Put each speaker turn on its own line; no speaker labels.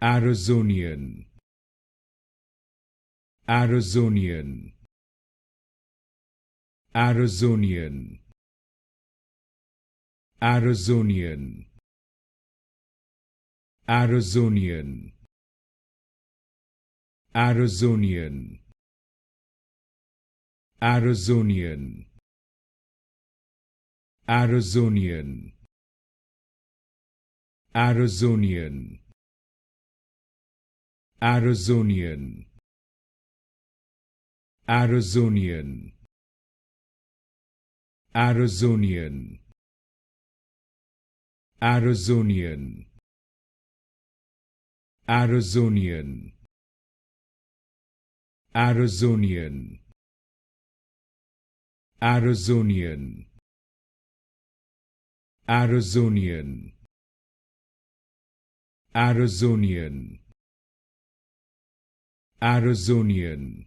Arizonian, Arizonian, Arizonian, Arizonian, Arizonian, Arizonian, Arizonian, Arizonian, Arizonian, Arizonian, Arizonian, Arizonian, Arizonian, Arizonian, Arizonian, Arizonian, Arizonian, Arizonian, Arizonian,